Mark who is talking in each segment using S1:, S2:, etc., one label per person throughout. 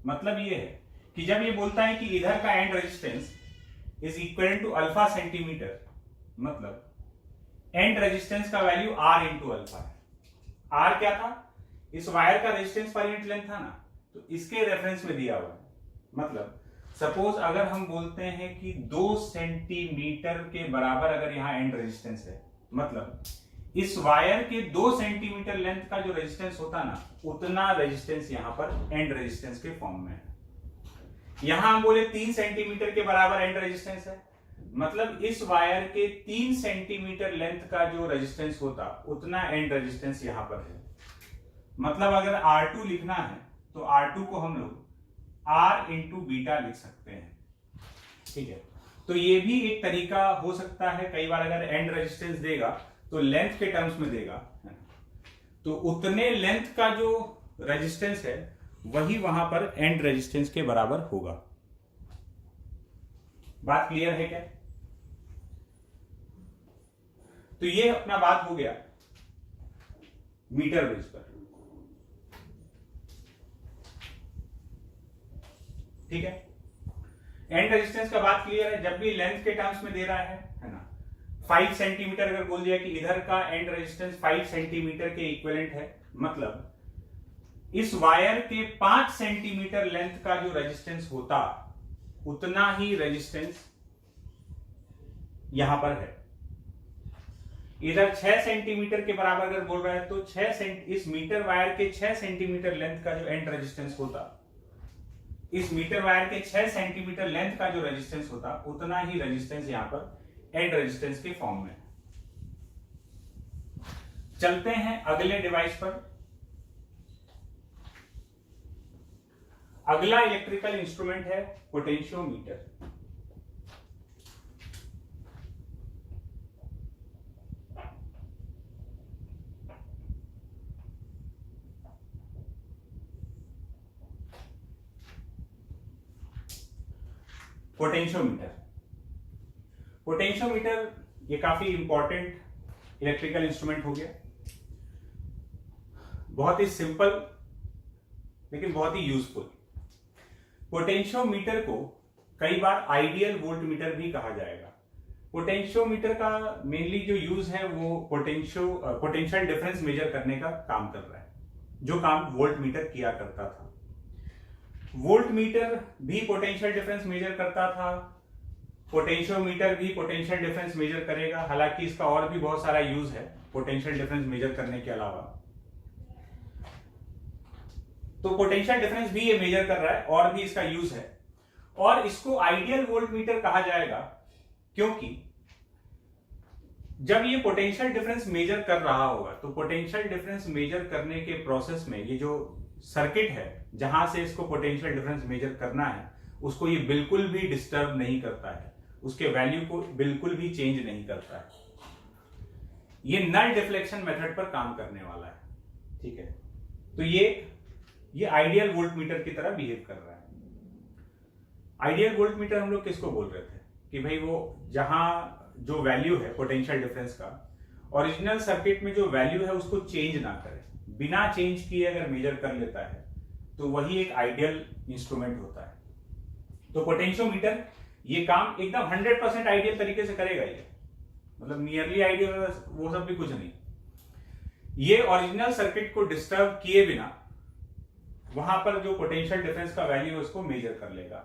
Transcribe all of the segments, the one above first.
S1: मतलब ये है कि जब ये बोलता है कि इधर का end resistance is equal to alpha centimetre, मतलब एंड रेजिस्टेंस का वैल्यू आर इंटू अल्फा है। आर क्या था? इस वायर का रेजिस्टेंस पर यूनिट लेंथ था ना, तो इसके रेफरेंस में दिया हुआ है। मतलब सपोज अगर हम बोलते हैं कि 2 सेंटीमीटर के बराबर अगर यहां एंड रेजिस्टेंस है, मतलब इस वायर के 2 सेंटीमीटर लेंथ का जो रेजिस्टेंस होता ना, उतना रेजिस्टेंस यहां पर एंड रेजिस्टेंस के फॉर्म में है। यहां हम बोले 3 सेंटीमीटर के बराबर एंड रेजिस्टेंस है, मतलब इस वायर के 3 सेंटीमीटर लेंथ का जो रेजिस्टेंस होता उतना एंड रेजिस्टेंस यहां पर है। मतलब अगर R2 लिखना है तो R2 को हम लोग R इंटू बीटा लिख सकते हैं। ठीक है, तो ये भी एक तरीका हो सकता है। कई बार अगर एंड रेजिस्टेंस देगा तो लेंथ के टर्म्स में देगा, तो उतने लेंथ का जो रेजिस्टेंस है वही वहां पर एंड रेजिस्टेंस के बराबर होगा। बात क्लियर है क्या? तो ये अपना बात हो गया मीटर बेस पर। ठीक है, एंड रेजिस्टेंस का बात क्लियर है। जब भी लेंथ के टर्म्स में दे रहा है ना, 5 सेंटीमीटर अगर बोल दिया कि इधर का एंड रेजिस्टेंस 5 सेंटीमीटर के इक्विवेलेंट है, मतलब इस वायर के 5 सेंटीमीटर लेंथ का जो रेजिस्टेंस होता उतना ही रेजिस्टेंस यहां पर है। इधर 6 सेंटीमीटर के बराबर अगर बोल रहा है तो इस मीटर वायर के 6 सेंटीमीटर लेंथ का जो एंड रेजिस्टेंस होता, इस मीटर वायर के 6 सेंटीमीटर लेंथ का जो रेजिस्टेंस होता उतना ही रेजिस्टेंस यहां पर एंड रेजिस्टेंस के फॉर्म में। चलते हैं अगले डिवाइस पर। अगला इलेक्ट्रिकल इंस्ट्रूमेंट है पोटेंशियोमीटर। पोटेंशियोमीटर पोटेंशियोमीटर ये काफी इंपॉर्टेंट इलेक्ट्रिकल इंस्ट्रूमेंट हो गया। बहुत ही सिंपल लेकिन बहुत ही यूजफुल। पोटेंशियोमीटर को कई बार आइडियल वोल्टमीटर भी कहा जाएगा। पोटेंशियोमीटर का मेनली जो यूज है वो पोटेंशियल डिफरेंस मेजर करने का काम कर रहा है, जो काम वोल्टमीटर किया करता था। वोल्टमीटर भी पोटेंशियल डिफरेंस मेजर करता था, पोटेंशियोमीटर भी पोटेंशियल डिफरेंस मेजर करेगा। हालांकि इसका और भी बहुत सारा यूज है पोटेंशियल डिफरेंस मेजर करने के अलावा। तो पोटेंशियल डिफरेंस भी ये मेजर कर रहा है और भी इसका यूज है, और इसको आइडियल वोल्टमीटर कहा जाएगा क्योंकि जब ये पोटेंशियल डिफरेंस मेजर कर रहा होगा तो पोटेंशियल डिफरेंस मेजर करने के प्रोसेस में ये जो सर्किट है जहां से इसको पोटेंशियल डिफरेंस मेजर करना है उसको ये बिल्कुल भी डिस्टर्ब नहीं करता है, उसके वैल्यू को बिल्कुल भी चेंज नहीं करता है। ये नल डिफ्लेक्शन मेथड पर काम करने वाला है। ठीक है, तो ये आइडियल वोल्टमीटर की तरह बिहेव कर रहा है। आइडियल वोल्टमीटर हम लोग किसको बोल रहे थे कि भाई वो जहां जो वैल्यू है पोटेंशियल डिफरेंस का ओरिजिनल सर्किट में जो वैल्यू है उसको चेंज ना करे, बिना चेंज किए अगर मेजर कर लेता है तो वही एक आइडियल इंस्ट्रूमेंट होता है। तो पोटेंशियोमीटर ये काम एकदम 100% आइडियल तरीके से करेगा। ये मतलब नियरली आइडियल वो सब भी कुछ नहीं, ये ओरिजिनल सर्किट को डिस्टर्ब किए बिना वहां पर जो पोटेंशियल डिफरेंस का वैल्यू है उसको मेजर कर लेगा,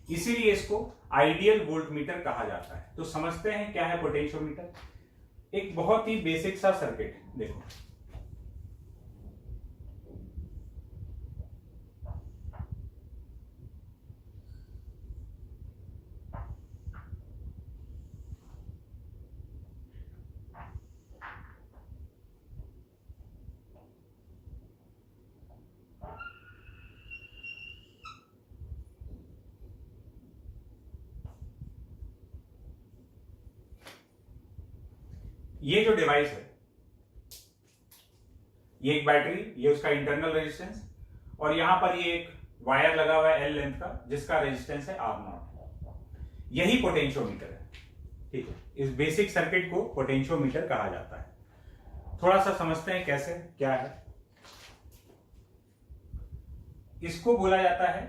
S1: इसीलिए इसको आइडियल वोल्टमीटर कहा जाता है। तो समझते हैं क्या है पोटेंशियोमीटर। एक बहुत ही बेसिक सा सर्किट देखो, ये जो डिवाइस है ये एक बैटरी, ये उसका इंटरनल रेजिस्टेंस, और यहां पर ये एक वायर लगा हुआ है L लेंथ का जिसका रेजिस्टेंस है R0। यही पोटेंशियोमीटर है। ठीक है, इस बेसिक सर्किट को पोटेंशियोमीटर कहा जाता है। थोड़ा सा समझते हैं कैसे क्या है। इसको बोला जाता है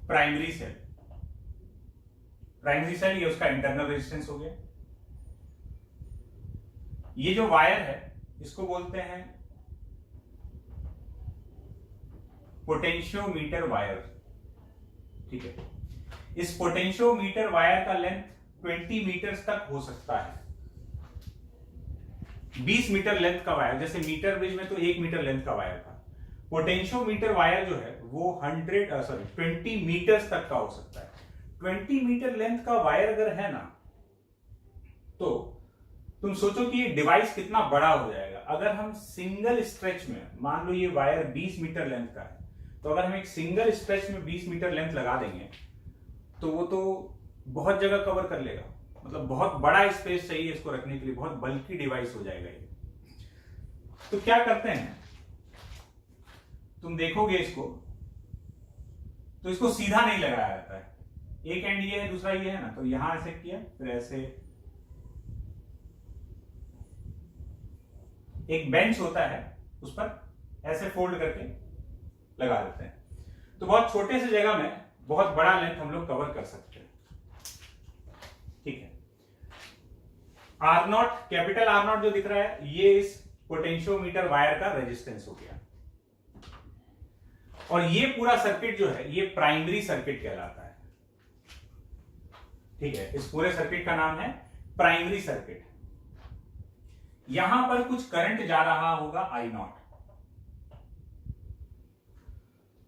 S1: प्राइमरी सेल, प्राइमरी सेल ये उसका इंटरनल रेजिस्टेंस हो गया। ये जो वायर है इसको बोलते हैं पोटेंशियोमीटर वायर, ठीक है। इस पोटेंशियोमीटर वायर का लेंथ 20 मीटर्स तक हो सकता है। 20 मीटर लेंथ का वायर, जैसे मीटर ब्रिज में तो 1 मीटर लेंथ का वायर था, पोटेंशियोमीटर वायर जो है वो 20 मीटर्स तक का हो सकता है। 20 मीटर लेंथ का वायर अगर है ना, तो तुम सोचो कि ये डिवाइस कितना बड़ा हो जाएगा। अगर हम सिंगल स्ट्रेच में, मान लो ये वायर 20 मीटर लेंथ का है, तो अगर हम एक सिंगल स्ट्रेच में 20 मीटर लेंथ लगा देंगे तो वो तो बहुत जगह कवर कर लेगा, मतलब बहुत बड़ा स्पेस चाहिए इसको रखने के लिए, बहुत बल्की डिवाइस हो जाएगा ये। तो क्या करते हैं, तुम देखोगे इसको तो इसको सीधा नहीं लगाया जाता है, एक एंड ये है दूसरा ये है ना, तो यहां ऐसे किया, फिर ऐसे एक बेंच होता है उस पर ऐसे फोल्ड करके लगा देते हैं। तो बहुत छोटे से जगह में बहुत बड़ा लेंथ हम लोग कवर कर सकते हैं, ठीक है। R0, कैपिटल R0 जो दिख रहा है ये इस पोटेंशियोमीटर वायर का रेजिस्टेंस हो गया। और ये पूरा सर्किट जो है ये प्राइमरी सर्किट कहलाता है, ठीक है। इस पूरे सर्किट का नाम है प्राइमरी सर्किट। यहां पर कुछ करंट जा रहा होगा I0।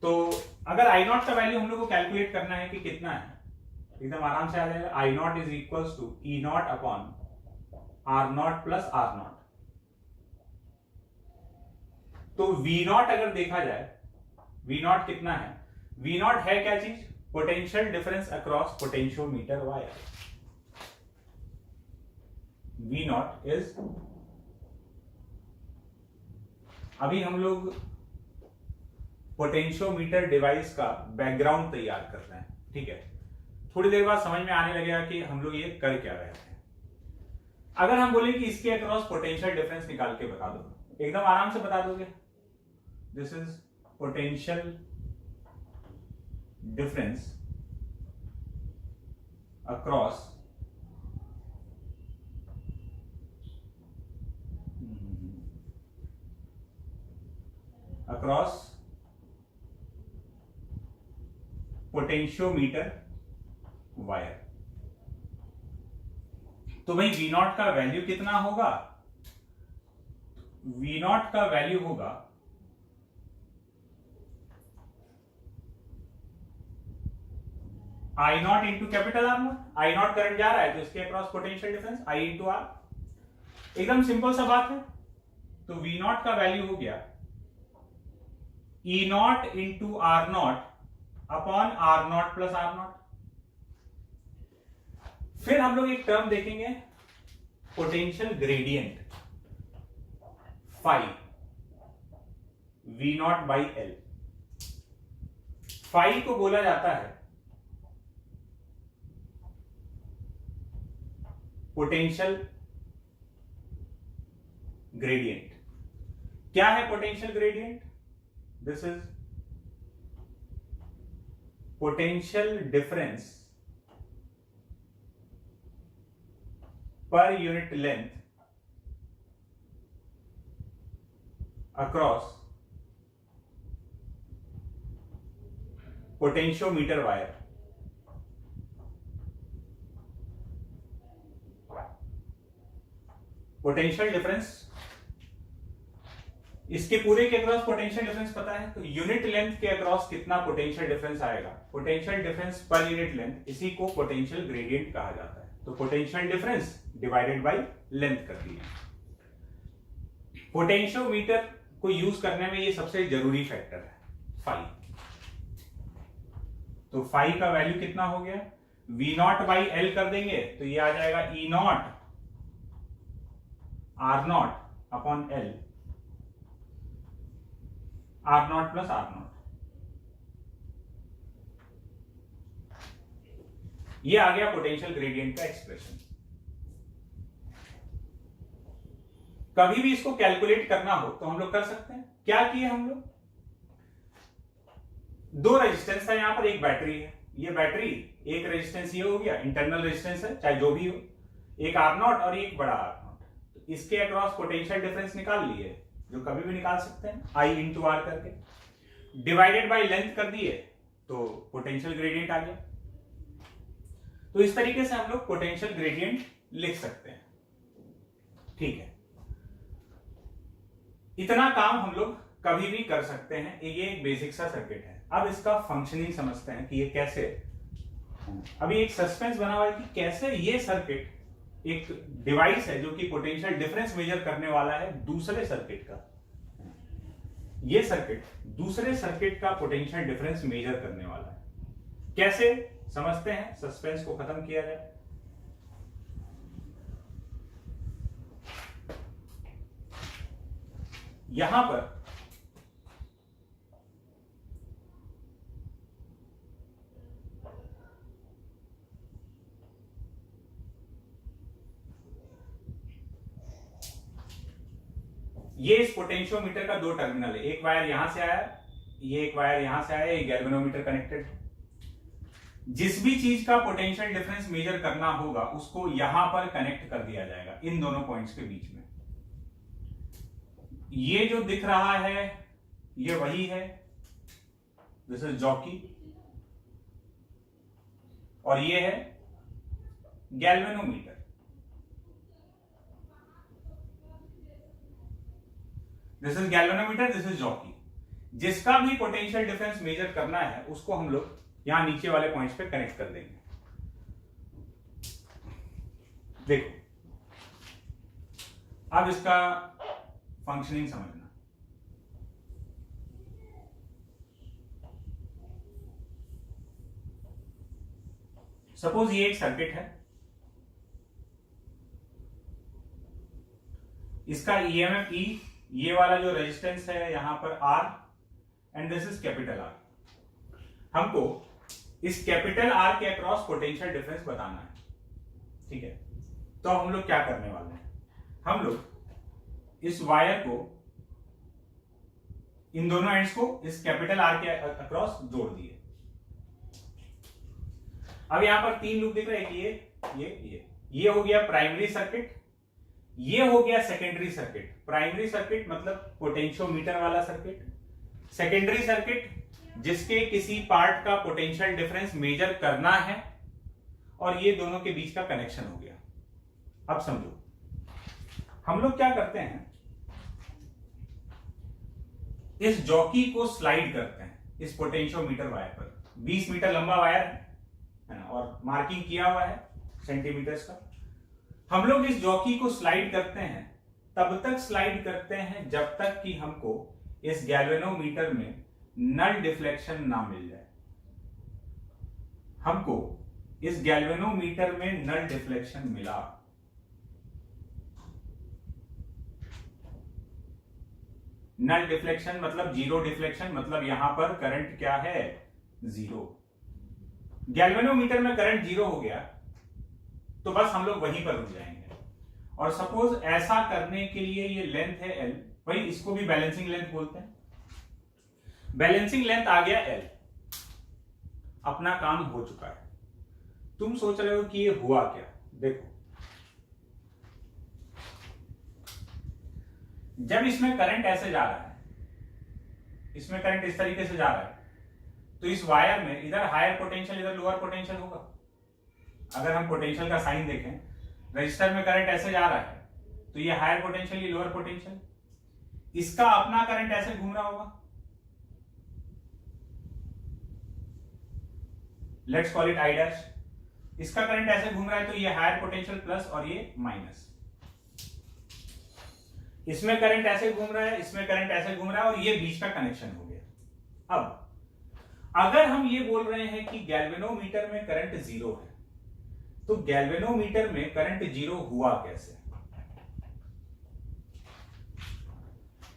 S1: तो अगर I0 का वैल्यू हम लोग को कैलकुलेट करना है कि कितना है, एकदम आराम से आ जाएगा। I0 is equals to E0 upon R0 plus R0। तो V0 अगर देखा जाए, V0 कितना है, V0 है क्या चीज, potential difference across potentiometer wire. V0 is, अभी हम लोग पोटेंशियोमीटर डिवाइस का बैकग्राउंड तैयार कर रहे हैं, ठीक है। थोड़ी देर बाद समझ में आने लगेगा कि हम लोग ये कर क्या रहे हैं। अगर हम बोले कि इसके अक्रॉस पोटेंशियल डिफरेंस निकाल के बता दो, एकदम आराम से बता दोगे। This is potential difference across potentiometer wire. तो भाई V0 का वैल्यू कितना होगा, V0 का वैल्यू होगा I0 into capital R0। I0 current जा रहा है तो इसके across potential difference I into R, एकदम सिंपल सा बात है। तो V0 का वैल्यू हो गया E0 into R0 upon R0 plus R0। फिर हम लोग एक टर्म देखेंगे potential gradient phi V0 by L। Phi को बोला जाता है पोटेंशियल ग्रेडियंट। क्या है potential gradient, this is potential difference per unit length across potentiometer wire. Potential difference, इसके पूरे के अक्रॉस पोटेंशियल डिफरेंस पता है, तो यूनिट लेंथ के अक्रॉस कितना पोटेंशियल डिफरेंस आएगा, potential difference per unit length, इसी को पोटेंशियल ग्रेडियंट कहा जाता है। तो potential difference divided by length कर दिया। पोटेंशियोमीटर को यूज करने में ये सबसे जरूरी फैक्टर है फाई। तो फाई का वैल्यू कितना हो गया, V0 बाई L कर देंगे तो ये आ जाएगा E0 R0 upon L, R0 plus R0। ये आ गया पोटेंशियल ग्रेडियंट का एक्सप्रेशन। कभी भी इसको कैलकुलेट करना हो तो हम लोग कर सकते हैं। क्या किए हम लोग, दो रेजिस्टेंस है यहां पर, एक बैटरी है, ये बैटरी, एक रेजिस्टेंस ये हो गया इंटरनल रेजिस्टेंस है चाहे जो भी हो, एक आर नॉट और एक बड़ा आर नॉट। तो इसके अक्रॉस पोटेंशियल डिफरेंस निकाल लिए, जो कभी भी निकाल सकते हैं, आई इंटू आर करके, डिवाइडेड बाय लेंथ कर दिए तो पोटेंशियल ग्रेडियंट आ गया। तो इस तरीके से हम लोग पोटेंशियल ग्रेडियंट लिख सकते हैं। ठीक है, इतना काम हम लोग कभी भी कर सकते हैं। ये एक बेसिक सा सर्किट है। अब इसका फंक्शनिंग समझते हैं कि ये कैसे, अभी एक सस्पेंस बना हुआ है कि कैसे ये सर्किट एक डिवाइस है जो कि पोटेंशियल डिफरेंस मेजर करने वाला है दूसरे सर्किट का, ये सर्किट दूसरे सर्किट का पोटेंशियल डिफरेंस मेजर करने वाला है। कैसे समझते हैं, सस्पेंस को खत्म किया जाए। यहां पर ये इस पोटेंशियोमीटर का दो टर्मिनल है, एक वायर यहां से आया, ये एक वायर यहां से आया, ये गैल्वेनोमीटर कनेक्टेड। जिस भी चीज का पोटेंशियल डिफरेंस मेजर करना होगा उसको यहां पर कनेक्ट कर दिया जाएगा इन दोनों पॉइंट्स के बीच में। ये जो दिख रहा है ये वही है, दिस इज जॉकी, और ये है galvanometer. This is galvanometer, this is jockey. जिसका भी पोटेंशियल डिफरेंस मेजर करना है उसको हम लोग यहां नीचे वाले पॉइंट्स पे कनेक्ट कर देंगे। देखो अब इसका फंक्शनिंग समझना। सपोज ये एक सर्किट है, इसका ईएमएफ ई, ये वाला जो रेजिस्टेंस है यहां पर R, and this is capital R. हमको इस कैपिटल आर के अक्रॉस पोटेंशियल डिफरेंस बताना है। ठीक है, तो हम लोग क्या करने वाले हैं, हम लोग इस वायर को, इन दोनों एंड्स को इस कैपिटल आर के अक्रॉस जोड़ दिए। अब यहां पर तीन लूप दिख रहे हैं, ये हो गया प्राइमरी सर्किट, ये हो गया सेकेंडरी सर्किट। प्राइमरी सर्किट मतलब पोटेंशियोमीटर वाला सर्किट, सेकेंडरी सर्किट जिसके किसी पार्ट का पोटेंशियल डिफरेंस मेजर करना है, और ये दोनों के बीच का कनेक्शन हो गया। अब समझो हम लोग क्या करते हैं, इस जॉकी को स्लाइड करते हैं इस पोटेंशियोमीटर वायर पर। 20 मीटर लंबा वायर है ना, और मार्किंग किया हुआ है सेंटीमीटर्स का। हम लोग इस जॉकी को स्लाइड करते हैं, तब तक स्लाइड करते हैं जब तक कि हमको इस गैल्वेनोमीटर में नल डिफ्लेक्शन ना मिल जाए। हमको इस गैल्वेनोमीटर में नल डिफ्लेक्शन मिला, नल डिफ्लेक्शन मतलब जीरो डिफ्लेक्शन, मतलब यहां पर करंट क्या है, जीरो। गैल्वेनोमीटर में करंट जीरो हो गया तो बस हम लोग वहीं पर रुक जाएंगे। और सपोज ऐसा करने के लिए ये लेंथ है एल, भाई इसको भी बैलेंसिंग लेंथ बोलते हैं। बैलेंसिंग लेंथ आ गया एल, अपना काम हो चुका है। तुम सोच रहे हो कि ये हुआ क्या, देखो जब इसमें करंट ऐसे जा रहा है, इसमें करंट इस तरीके से जा रहा है, तो इस वायर में इधर हायर पोटेंशियल इधर लोअर पोटेंशियल होगा। अगर हम पोटेंशियल का साइन देखें, रजिस्टर में करंट ऐसे जा रहा है तो ये हायर पोटेंशियल, ये लोअर पोटेंशियल। इसका अपना करंट ऐसे घूम रहा होगा, let's call it I dash. इसका करंट ऐसे घूम रहा है तो ये हायर पोटेंशियल प्लस और ये माइनस। इसमें करंट ऐसे घूम रहा है, इसमें करंट ऐसे घूम रहा है, और ये बीच का कनेक्शन हो गया। अब अगर हम ये बोल रहे हैं कि गैल्वेनोमीटर में करंट जीरो है, तो गैल्वेनोमीटर में करंट जीरो हुआ कैसे?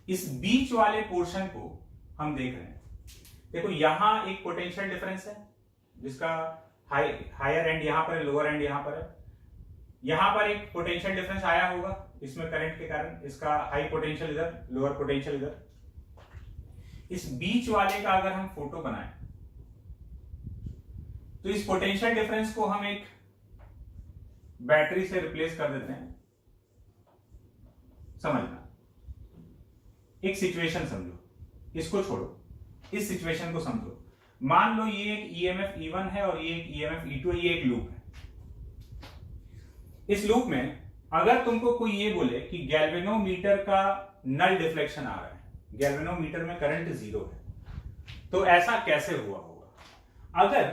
S1: इस बीच वाले पोर्शन को हम देख रहे हैं। देखो यहां एक पोटेंशियल डिफरेंस है जिसका हायर एंड यहां पर है, लोअर एंड यहां पर है। यहां पर एक पोटेंशियल डिफरेंस आया होगा इसमें करंट के कारण, इसका हाई पोटेंशियल इधर, लोअर पोटेंशियल इधर। इस बीच वाले का अगर हम फोटो बनाएं तो इस पोटेंशियल डिफरेंस को हम एक बैटरी से रिप्लेस कर देते हैं। समझना, एक सिचुएशन समझो, इसको छोड़ो, इस सिचुएशन को समझो। मान लो ये एक ईएमएफ E1 है और ये एक ईएमएफ E2 है, ये एक लूप है। इस लूप में अगर तुमको कोई ये बोले कि गैल्वेनोमीटर का नल डिफ्लेक्शन आ रहा है, गैल्वेनोमीटर में करंट 0 है, तो ऐसा कैसे हुआ होगा? अगर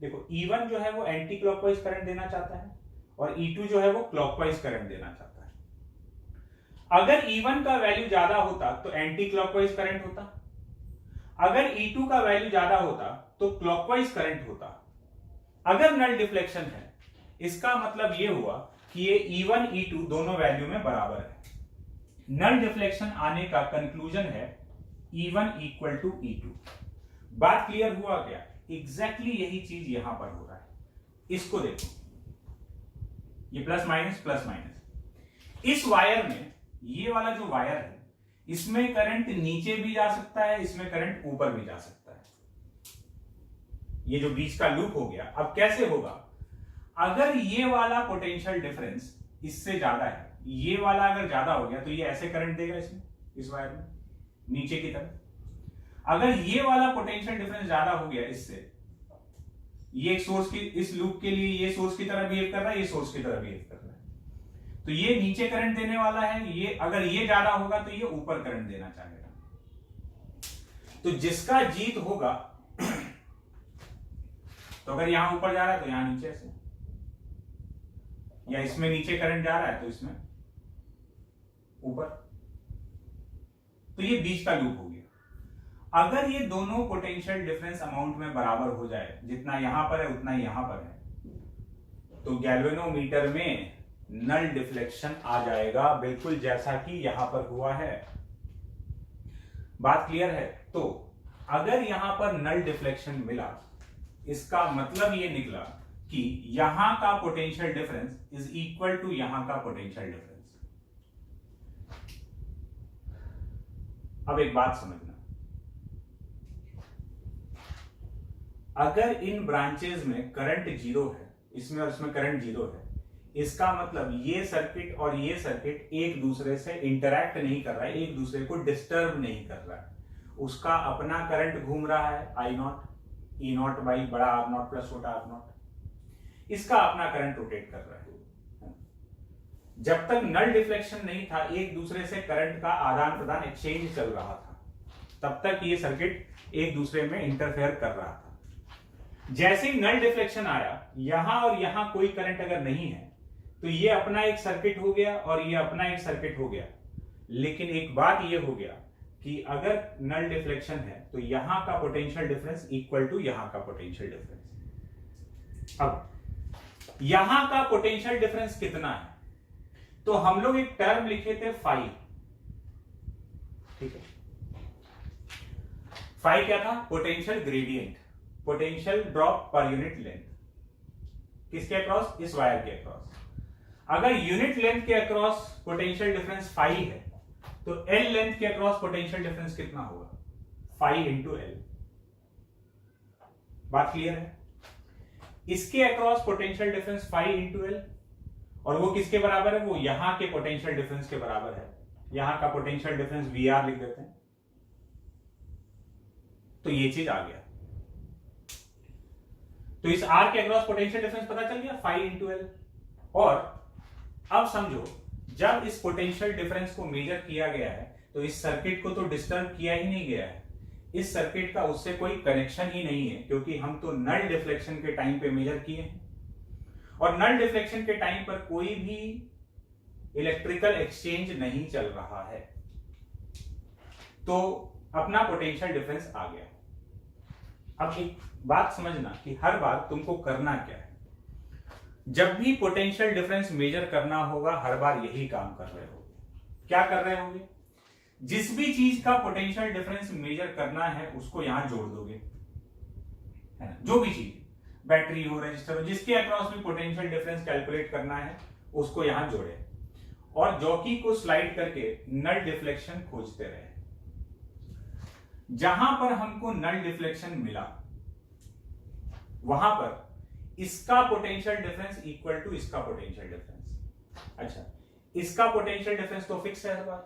S1: देखो E1 जो है वो एंटी क्लॉकवाइज करंट देना चाहता है और E2 जो है वो क्लॉकवाइज करंट देना चाहता है। अगर E1 का वैल्यू ज्यादा होता तो एंटी क्लॉकवाइज करंट होता, अगर E2 का वैल्यू ज्यादा होता तो क्लॉकवाइज करंट होता। अगर नल डिफ्लेक्शन है, इसका मतलब यह हुआ कि ये E1 E2 दोनों वैल्यू में बराबर है। नल डिफ्लेक्शन आने का कंक्लूजन है E1 इक्वल टू E2। बात क्लियर हुआ क्या? एग्जैक्टली यही चीज यहां पर हो रहा है। इसको देखो, ये प्लस माइनस। इस वायर में, ये वाला जो वायर है, इसमें करंट नीचे भी जा सकता है, इसमें करंट ऊपर भी जा सकता है। ये जो बीच का लूप हो गया, अब कैसे होगा? अगर ये वाला पोटेंशियल डिफरेंस इससे ज्यादा है, ये वाला अगर ज्यादा हो गया तो ये ऐसे करंट देगा इसमें, इस वायर में नीचे की तरफ। अगर ये वाला पोटेंशियल डिफरेंस ज्यादा हो गया इससे, ये एक सोर्स की, इस लूप के लिए ये सोर्स की तरह बिहेव कर रहा है, ये सोर्स की तरह बिहेव कर रहा है, तो ये नीचे करंट देने वाला है। ये अगर ये ज्यादा होगा तो ये ऊपर करंट देना चाहेगा। तो जिसका जीत होगा तो अगर यहां ऊपर जा रहा है तो यहां नीचे से, या इसमें नीचे करंट जा रहा है तो इसमें ऊपर, तो ये बीच का लूप हो गया। अगर ये दोनों पोटेंशियल डिफरेंस अमाउंट में बराबर हो जाए, जितना यहां पर है उतना यहां पर है, तो गैल्वेनोमीटर में नल डिफ्लेक्शन आ जाएगा, बिल्कुल जैसा कि यहां पर हुआ है। बात क्लियर है? तो अगर यहां पर नल डिफ्लेक्शन मिला, इसका मतलब ये निकला कि यहां का potential difference is equal to यहां का पोटेंशियल डिफरेंस। अब एक बात समझना, अगर इन ब्रांचेस में करंट 0 है, इसमें और इसमें करंट 0 है, इसका मतलब ये सर्किट और ये सर्किट एक दूसरे से इंटरैक्ट नहीं कर रहा है, एक दूसरे को डिस्टर्ब नहीं कर रहा है। उसका अपना करंट घूम रहा है I0, E0 बाई बड़ा R0 प्लस छोटा R0, इसका अपना करंट रोटेट कर रहा है। जब तक नल डिफ्लेक्शन नहीं था, एक दूसरे से करंट का आदान प्रदान एक्सचेंज चल रहा था, तब तक ये सर्किट एक दूसरे में इंटरफेयर कर रहा था। जैसे ही नल डिफ्लेक्शन आया, यहां और यहां कोई करंट अगर नहीं है, तो ये अपना एक सर्किट हो गया और ये अपना एक सर्किट हो गया। लेकिन एक बात ये हो गया कि अगर नल डिफ्लेक्शन है तो यहां का पोटेंशियल डिफरेंस इक्वल टू यहां का पोटेंशियल डिफरेंस। अब यहां का पोटेंशियल डिफरेंस कितना है? तो हम लोग एक टर्म लिखे थे फाई, ठीक है? फाई क्या था? Potential gradient, potential drop per unit length. किसके अक्रॉस? इस वायर के अक्रॉस। अगर यूनिट लेंथ के अक्रॉस पोटेंशियल डिफरेंस फाई है, तो एल लेंथ के अक्रॉस पोटेंशियल डिफरेंस कितना होगा? Phi into L. बात क्लियर है? इसके across potential difference phi into L, और वो किसके बराबर है? वो यहां के पोटेंशियल डिफरेंस के बराबर है। यहां का पोटेंशियल डिफरेंस वी आर लिख देते हैं, तो ये चीज आ गया। तो इस आर के अक्रॉस पोटेंशियल डिफरेंस पता चल गया, फाई इंटू एल। और अब समझो, जब इस पोटेंशियल डिफरेंस को मेजर किया गया है, तो इस सर्किट को तो डिस्टर्ब किया ही नहीं गया है। इस सर्किट का उससे कोई कनेक्शन ही नहीं है, क्योंकि हम तो नल डिफ्लेक्शन के टाइम पे मेजर किए हैं, और नल डिफ्लेक्शन के टाइम पर कोई भी इलेक्ट्रिकल एक्सचेंज नहीं चल रहा है, तो अपना पोटेंशियल डिफरेंस आ गया। अब एक बात समझना कि हर बार तुमको करना क्या है। जब भी पोटेंशियल डिफरेंस मेजर करना होगा, हर बार यही काम कर रहे होगे। क्या कर रहे होगे? जिस भी चीज का पोटेंशियल डिफरेंस मेजर करना है, उसको यहां जोड़ दोगे, है ना? जो भी चीज, बैटरी हो, रजिस्टर हो, जिसके अक्रॉस भी पोटेंशियल डिफरेंस कैलकुलेट करना है, उसको यहां जोड़े, और जॉकी को स्लाइड करके नल डिफ्लेक्शन खोजते रहे। जहां पर हमको नल डिफ्लेक्शन मिला, वहां पर इसका पोटेंशियल डिफरेंस इक्वल टू इसका पोटेंशियल डिफरेंस। अच्छा, इसका पोटेंशियल डिफरेंस तो फिक्स है हर बार,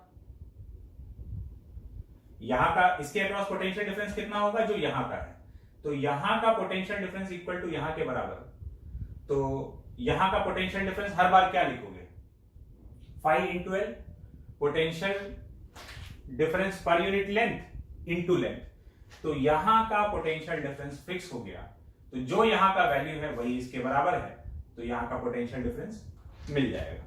S1: यहां का इसके अक्रॉस पोटेंशियल डिफरेंस कितना होगा जो यहां का है, तो यहां का पोटेंशियल डिफरेंस इक्वल टू यहां के बराबर। तो यहां का पोटेंशियल डिफरेंस हर बार क्या लिखोगे, phi into L, potential difference per unit length into length. तो यहां का पोटेंशियल डिफरेंस फिक्स हो गया, तो जो यहां का वैल्यू है वही इसके बराबर है, तो यहां का पोटेंशियल डिफरेंस मिल जाएगा।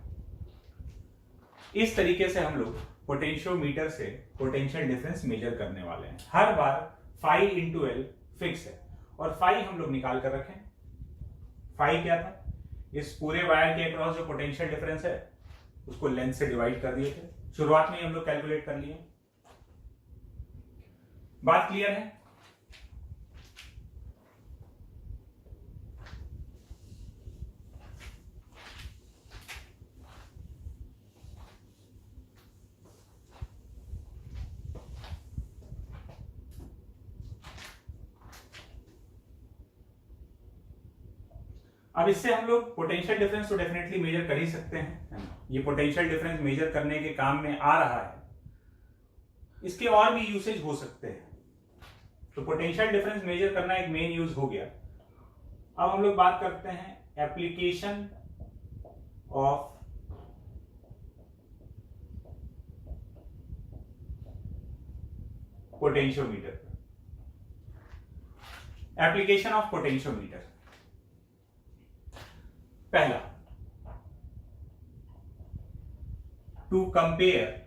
S1: इस तरीके से हम लोग पोटेंशियोमीटर से पोटेंशियल डिफरेंस मेजर करने वाले हैं। हर बार फाई इंटू एल फिक्स है, और फाई हम लोग निकाल कर रखें। फाई क्या था, इस पूरे वायर के अक्रॉस जो पोटेंशियल डिफरेंस है उसको लेंथ से डिवाइड कर दिए थे, शुरुआत में हम लोग कैलकुलेट कर लिए। बात क्लियर है? अब इससे हम लोग पोटेंशियल डिफरेंस तो डेफिनेटली मेजर कर ही सकते हैं, ये पोटेंशियल डिफरेंस मेजर करने के काम में आ रहा है। इसके और भी यूसेज हो सकते हैं, तो पोटेंशियल डिफरेंस मेजर करना एक मेन यूज हो गया। अब हम लोग बात करते हैं application of potentiometer. Application of potentiometer, पहला, to compare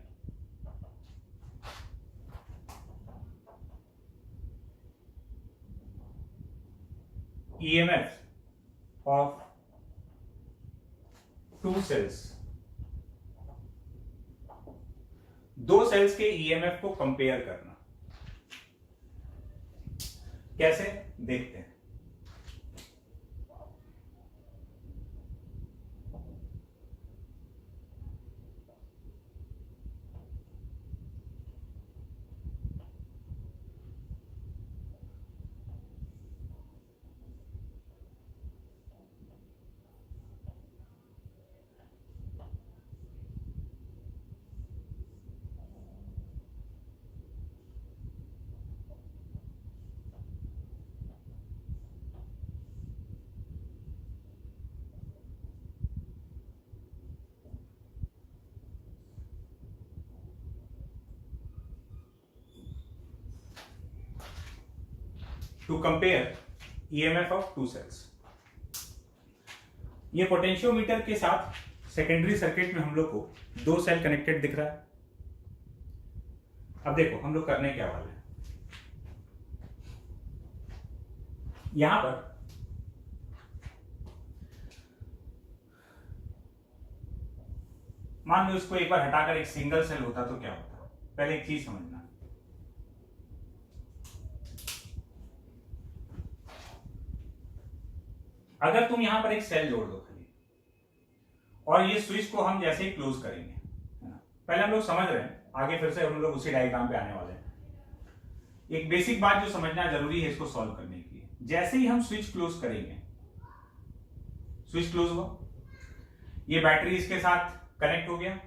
S1: EMF of two cells, दो सेल्स के EMF को कंपेयर करना। कैसे देखते हैं। To compare EMF of two cells. ये पोटेंशियोमीटर के साथ सेकेंडरी सर्किट में हम लोग को दो सेल कनेक्टेड दिख रहा है। अब देखो हम लोग करने क्या वाले हैं, यहां पर मान लो इसको एक बार हटाकर एक सिंगल सेल होता तो क्या होता। पहले एक चीज समझना, अगर तुम यहां पर एक सेल जोड़ दो खाली, और ये स्विच को हम जैसे ही क्लोज करेंगे, है ना, पहले हम लोग समझ रहे हैं, आगे फिर से हम लोग उसी डायग्राम पे आने वाले हैं। एक बेसिक बात जो समझना जरूरी है इसको सॉल्व करने के लिए, जैसे ही हम स्विच क्लोज करेंगे, स्विच क्लोज हुआ, ये बैटरी इसके साथ कनेक्ट हो गया,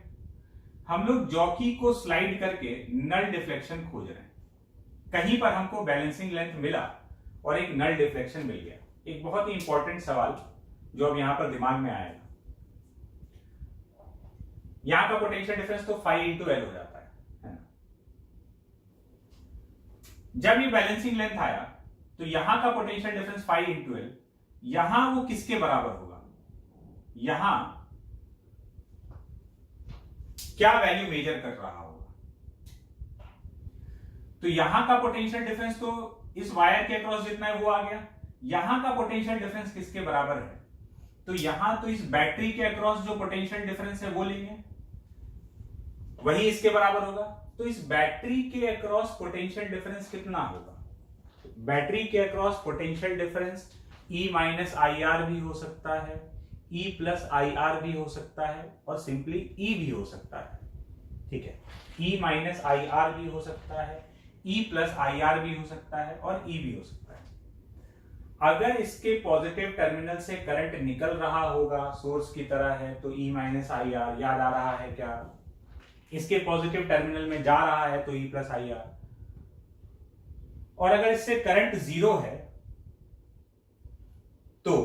S1: हम लोग जॉकी को स्लाइड करके नल डिफ्लेक्शन खोज रहे हैं। कहीं पर हमको बैलेंसिंग लेंथ मिला और एक नल डिफ्लेक्शन मिल गया। एक बहुत ही इंपॉर्टेंट सवाल जो अब यहां पर दिमाग में आएगा, यहां का पोटेंशियल डिफरेंस तो फाई इंटू एल हो जाता है ना। जब ये बैलेंसिंग लेंथ आया तो यहां का potential difference phi into L, यहां वो किसके बराबर होगा, यहां क्या वैल्यू मेजर कर रहा होगा। तो यहां का पोटेंशियल डिफरेंस तो इस वायर के अक्रॉस जितना है वो आ गया, यहां का पोटेंशियल डिफरेंस किसके बराबर है, तो यहां तो इस बैटरी के अक्रॉस जो पोटेंशियल डिफरेंस है वो लेंगे, वही इसके बराबर होगा। तो इस बैटरी के अक्रॉस पोटेंशियल डिफरेंस कितना होगा, बैटरी के across potential difference E minus IR भी हो सकता है, E प्लस IR भी हो सकता है, और सिंपली E भी हो सकता है। ठीक है, E माइनस IR भी हो सकता है, E प्लस IR भी हो सकता है, और E भी हो सकता है। अगर इसके पॉजिटिव टर्मिनल से करंट निकल रहा होगा, सोर्स की तरह है, तो E माइनस आई आर, याद आ रहा है क्या? इसके पॉजिटिव टर्मिनल में जा रहा है तो E प्लस आई आर। और अगर इससे करंट जीरो है तो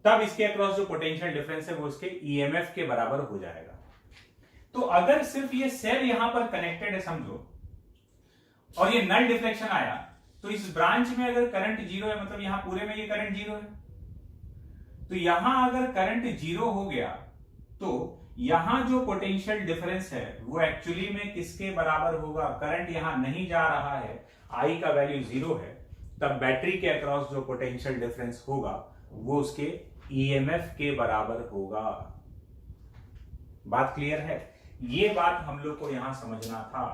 S1: तब इसके अक्रॉस जो पोटेंशियल डिफरेंस है वो उसके ईएमएफ के बराबर हो जाएगा। तो अगर सिर्फ ये सेल यहां पर कनेक्टेड है समझो, और ये नल डिफ्लेक्शन आया, तो इस ब्रांच में अगर करंट जीरो है, मतलब यहां पूरे में ये करंट जीरो है, तो यहां अगर करंट जीरो हो गया तो यहां जो पोटेंशियल डिफरेंस है वो एक्चुअली में किसके बराबर होगा? करंट यहां नहीं जा रहा है, आई का वैल्यू जीरो है, तब बैटरी के अक्रॉस जो पोटेंशियल डिफरेंस होगा वो उसके ईएमएफ के बराबर होगा। बात क्लियर है? ये बात हम लोग को यहां समझना था,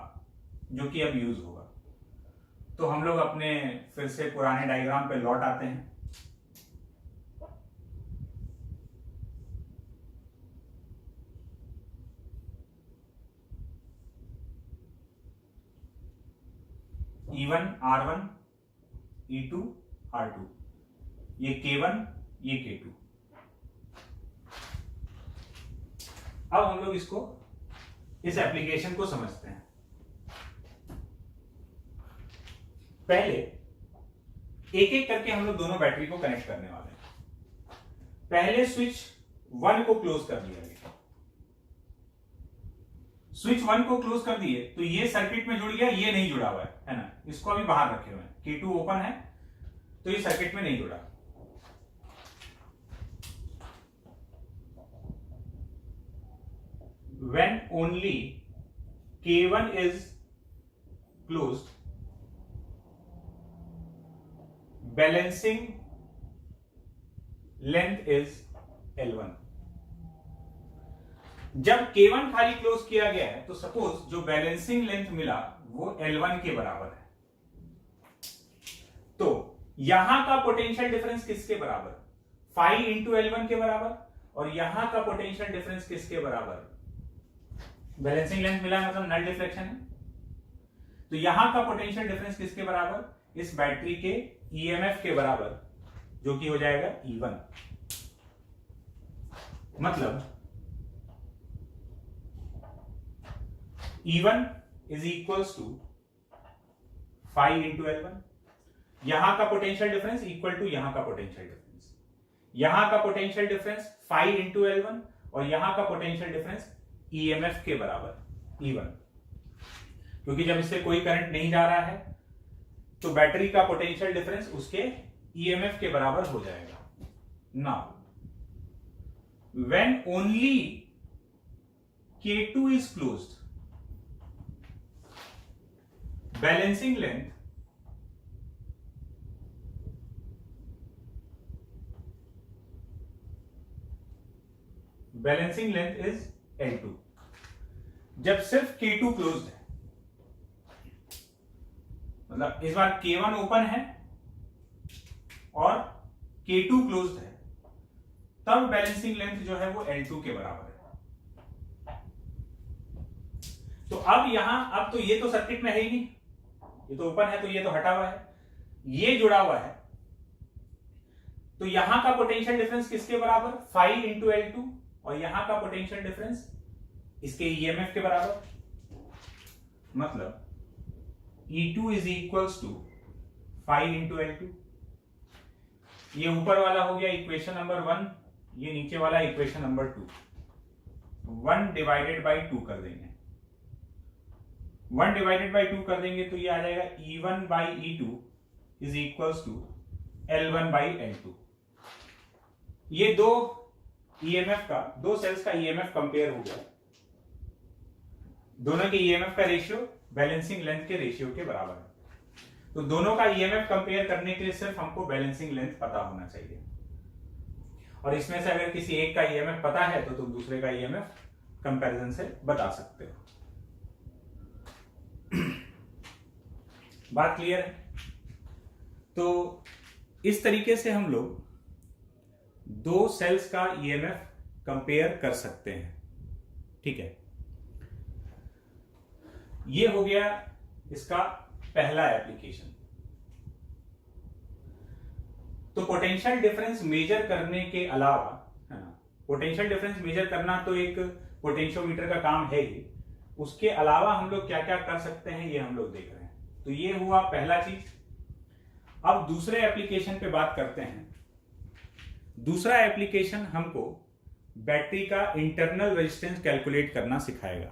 S1: जो कि अब यूज होगा। तो हम लोग अपने फिर से पुराने डायग्राम पे लौट आते हैं। E1 R1, E2 R2, ये K1, ये K2। अब हम लोग इसको, इस एप्लीकेशन को समझते हैं। पहले एक एक करके हम लोग दोनों बैटरी को कनेक्ट करने वाले हैं। पहले स्विच 1 को क्लोज कर दिया गया। स्विच 1 को क्लोज कर दिए तो ये सर्किट में जुड़ गया, ये नहीं जुड़ा हुआ है ना, इसको अभी बाहर रखे हुए हैं। K2 ओपन है तो ये सर्किट में नहीं जुड़ा। When only K1 is closed, balancing length is L1। जब K1 खाली क्लोज किया गया है तो सपोज जो बैलेंसिंग लेंथ मिला वो L1 के बराबर है, तो यहां का पोटेंशियल डिफरेंस किसके बराबर? 5 इंटू L1 के बराबर। और यहां का पोटेंशियल डिफरेंस किसके बराबर? बैलेंसिंग लेंथ मिला है, मतलब नल डिफ्लेक्शन है, तो यहां का पोटेंशियल डिफरेंस किसके बराबर? इस बैटरी के ईएमएफ के बराबर, जो कि हो जाएगा E1। मतलब E1 is equals to 5 into L1। यहां का पोटेंशियल डिफरेंस इक्वल टू यहां का पोटेंशियल डिफरेंस। यहां का पोटेंशियल डिफरेंस 5 इंटू L1 और यहां का पोटेंशियल डिफरेंस ईएमएफ के बराबर E1। क्योंकि जब इससे कोई करंट नहीं जा रहा है तो बैटरी का पोटेंशियल डिफरेंस उसके ईएमएफ के बराबर हो जाएगा। Now when only K2 is closed, balancing length is L2। जब सिर्फ K2 क्लोज्ड है, मतलब इस बार K1 ओपन है और K2 क्लोज्ड है, तब बैलेंसिंग लेंथ जो है वो L2 के बराबर है। तो अब यहां, अब तो ये तो सर्किट में है ही नहीं, ये तो ओपन है, तो ये तो हटा हुआ है, ये जुड़ा हुआ है, तो यहां का पोटेंशियल डिफरेंस किसके बराबर? 5 इंटू L2। और यहां का पोटेंशियल डिफरेंस इसके ईएमएफ के बराबर, मतलब E2 is equals to 5 into L2। ये ऊपर वाला हो गया इक्वेशन नंबर 1, ये नीचे वाला इक्वेशन नंबर 2। 1 डिवाइडेड बाई 2 कर देंगे, 1 डिवाइडेड बाई 2 कर देंगे तो ये आ जाएगा E1 by E2 is equals to L1 by L2। ये दो ईएमएफ का, दो सेल्स का ईएमएफ कंपेयर हो गया, दोनों के ईएमएफ का रेशियो बैलेंसिंग लेंथ के रेशियो के बराबर है। तो दोनों का ईएमएफ कंपेयर करने के लिए सिर्फ हमको बैलेंसिंग लेंथ पता होना चाहिए, और इसमें से अगर किसी एक का ईएमएफ पता है तो तुम दूसरे का ईएमएफ कंपैरिजन से बता सकते हो। बात क्लियर है? तो इस तरीके से हम लोग दो सेल्स का ईएमएफ कंपेयर कर सकते हैं। ठीक है, ये हो गया इसका पहला एप्लीकेशन। तो पोटेंशियल डिफरेंस मेजर करने के अलावा, है ना, पोटेंशियल डिफरेंस मेजर करना तो एक पोटेंशियोमीटर का काम है ही, उसके अलावा हम लोग क्या क्या कर सकते हैं ये हम लोग देख रहे हैं। तो ये हुआ पहला चीज। अब दूसरे एप्लीकेशन पे बात करते हैं। दूसरा एप्लीकेशन हमको बैटरी का इंटरनल रेजिस्टेंस कैलकुलेट करना सिखाएगा।